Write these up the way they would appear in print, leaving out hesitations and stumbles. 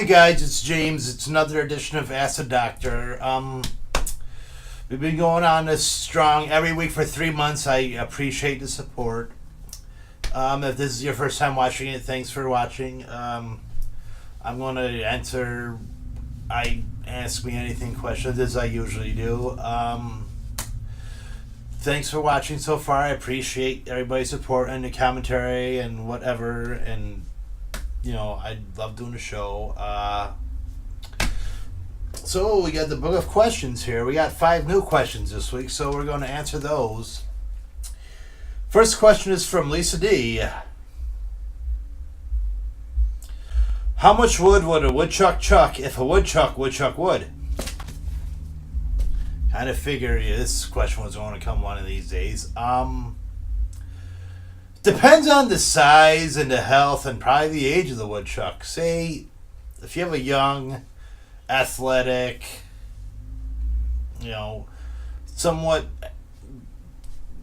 guys, it's James. It's another edition of Ask the Doctor. We've been going on this strong every week for 3 months. I appreciate the support. If this is your first time watching it, thanks for watching. I'm going to answer Ask Me Anything questions as I usually do. Thanks for watching so far. I appreciate everybody's support and the commentary and whatever, and I love doing the show. So we got the book of questions here. We got 5 new questions this week, so we're going to answer those. First question is from Lisa D. How much wood would a woodchuck chuck if a woodchuck would? Kind of figure this question was going to come one of these days. Depends on the size and the health and probably the age of the woodchuck. Say, if you have a young, athletic, somewhat,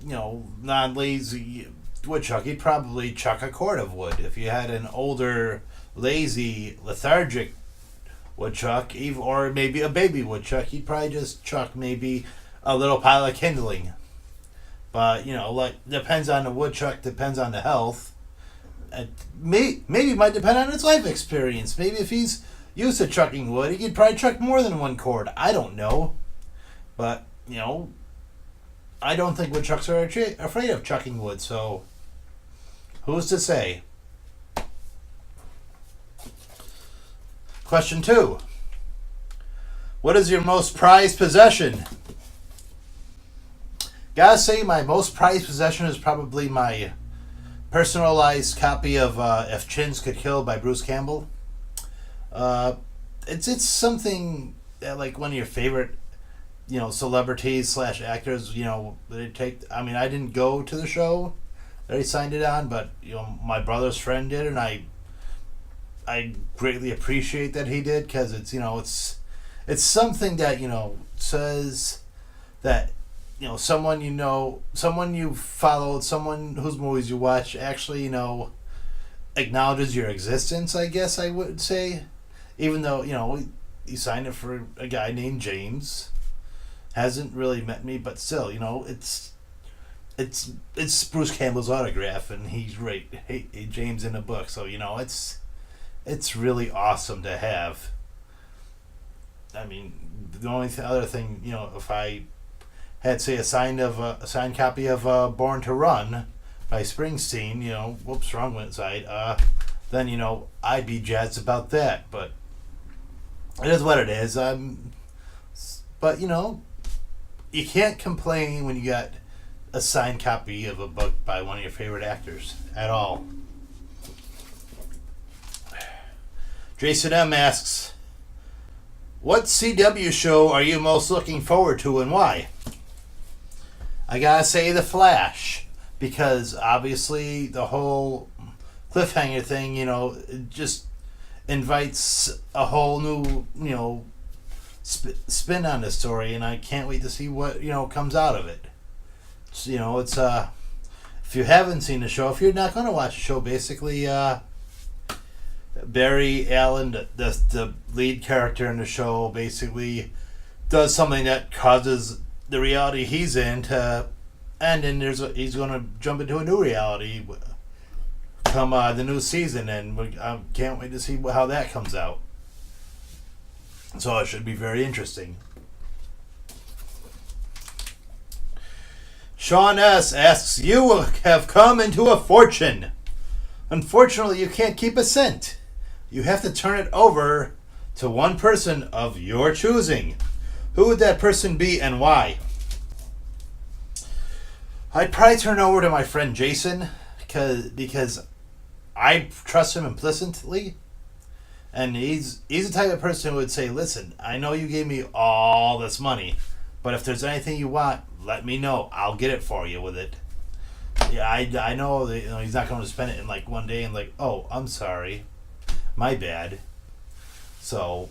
non-lazy woodchuck, you'd probably chuck a cord of wood. If you had an older, lazy, lethargic woodchuck, or maybe a baby woodchuck, you'd probably just chuck maybe a little pile of kindling. But, depends on the woodchuck, depends on the health. Maybe it might depend on its life experience. Maybe if he's used to chucking wood, he could probably chuck more than one cord. I don't know. But, I don't think woodchucks are afraid of chucking wood, so who's to say? Question 2. What is your most prized possession? Gotta say, my most prized possession is probably my personalized copy of If Chins Could Kill by Bruce Campbell. It's something that, like, one of your favorite, celebrities / actors, they take. I mean, I didn't go to the show that he signed it on, but my brother's friend did, and I greatly appreciate that he did, because it's something that says that. Someone someone you followed, someone whose movies you watch actually, acknowledges your existence, I guess I would say. Even though, he signed it for a guy named James. Hasn't really met me, but still, it's Bruce Campbell's autograph, and he's right, James in the book, so, it's really awesome to have. I mean, the only other thing, if I had, say, a signed copy of Born to Run by Springsteen, whoops, wrong went side, then, I'd be jazzed about that, but it is what it is. But, you can't complain when you got a signed copy of a book by one of your favorite actors at all. Jason M. asks, what CW show are you most looking forward to and why? I gotta say The Flash, because obviously the whole cliffhanger thing, it just invites a whole new, spin on the story, and I can't wait to see what, comes out of it. So, it's, if you haven't seen the show, if you're not going to watch the show, basically, Barry Allen, the lead character in the show, basically does something that causes the reality he's in to end, and he's going to jump into a new reality come the new season, and I can't wait to see how that comes out. So it should be very interesting. Sean S. asks, you have come into a fortune. Unfortunately, you can't keep a cent. You have to turn it over to one person of your choosing. Who would that person be and why? I'd probably turn it over to my friend Jason, because I trust him implicitly, and he's the type of person who would say, listen, I know you gave me all this money, but if there's anything you want, let me know. I'll get it for you with it. Yeah, I know that, he's not going to spend it in like one day and like, oh, I'm sorry, my bad. So,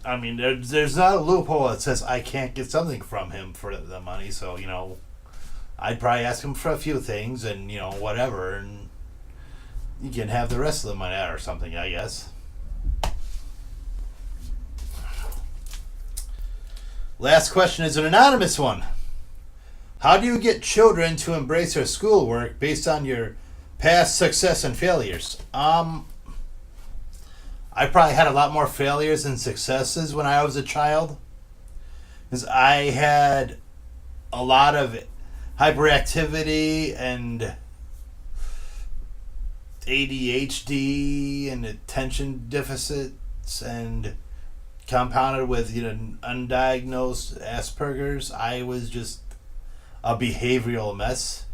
I mean, there's not a loophole that says I can't get something from him for the money. So, I'd probably ask him for a few things and, whatever, and you can have the rest of the money or something, I guess. Last question is an anonymous one. How do you get children to embrace their schoolwork based on your past success and failures? I probably had a lot more failures than successes when I was a child, because I had a lot of hyperactivity and ADHD and attention deficits, and compounded with undiagnosed Asperger's. I was just a behavioral mess.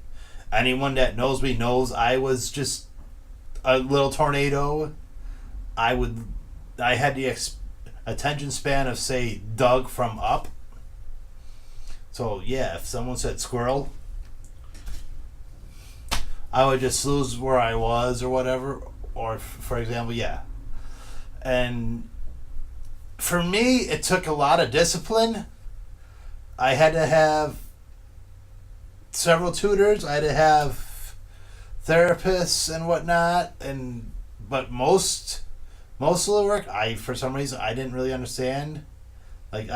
Anyone that knows me knows I was just a little tornado. I had the attention span of, say, Doug from Up. So yeah, if someone said squirrel, I would just lose where I was or whatever. Or for example, yeah. And for me, it took a lot of discipline. I had to have several tutors. I had to have therapists and whatnot. But most of the work, for some reason I didn't really understand. Like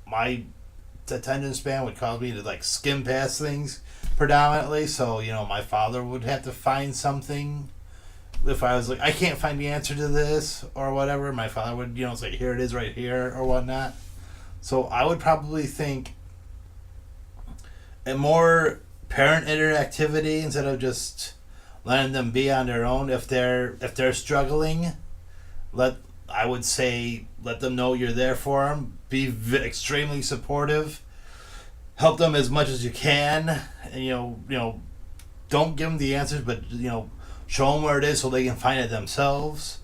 my attention span would cause me to like skim past things predominantly. So my father would have to find something. If I was like, I can't find the answer to this or whatever, my father would say, here it is right here or whatnot. So I would probably think a more parent interactivity instead of just letting them be on their own. If they're struggling, I would say let them know you're there for them. Be extremely supportive. Help them as much as you can. And, don't give them the answers, but show them where it is so they can find it themselves.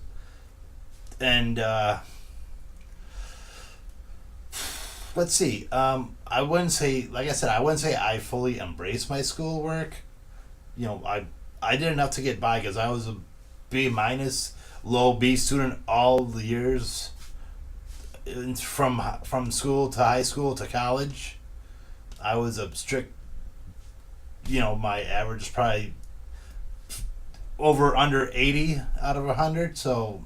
And let's see. I wouldn't say, like I said, I wouldn't say I fully embraced my schoolwork. I did enough to get by because I was a B minus, low B student all the years, from school to high school to college. I was a strict. My average is probably under 80 out of 100. So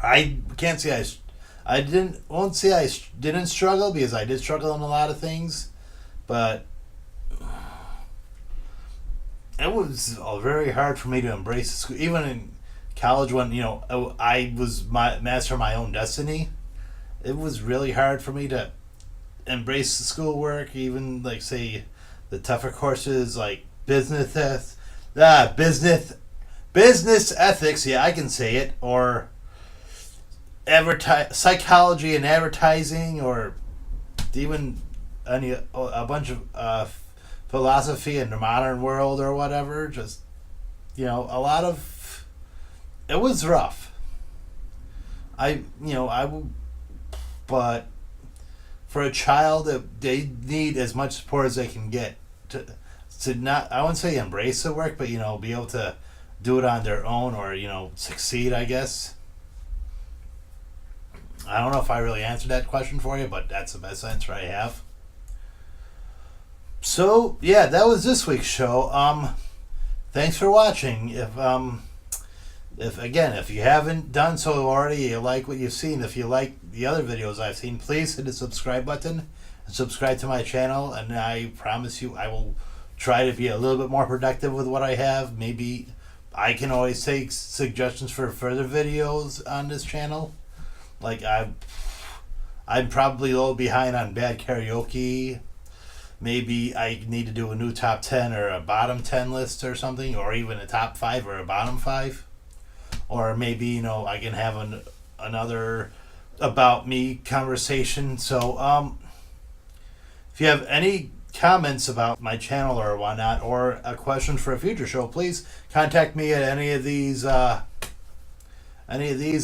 I can't say won't say I didn't struggle, because I did struggle in a lot of things, but it was very hard for me to embrace the school. Even in college, when I was master of my own destiny, it was really hard for me to embrace the schoolwork. Even like, say, the tougher courses like business ethics. Yeah, I can say it. Or psychology and advertising, or even a bunch of philosophy in the modern world or whatever. Just a lot of it was rough. But for a child, they need as much support as they can get to not, I wouldn't say embrace the work, but be able to do it on their own, or succeed, I guess. I don't know if I really answered that question for you, but that's the best answer I have. So yeah, that was this week's show. Thanks for watching. If you haven't done so already, you like what you've seen. If you like the other videos I've seen, please hit the subscribe button and subscribe to my channel. And I promise you, I will try to be a little bit more productive with what I have. Maybe I can always take suggestions for further videos on this channel. Like I'm probably a little behind on bad karaoke. Maybe I need to do a new top 10 or a bottom 10 list or something, or even a top 5 or a bottom 5. Or maybe, I can have another about me conversation. So, if you have any comments about my channel or whatnot, or a question for a future show, please contact me at any of these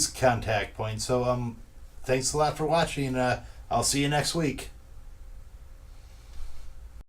contact points. So, thanks a lot for watching. I'll see you next week.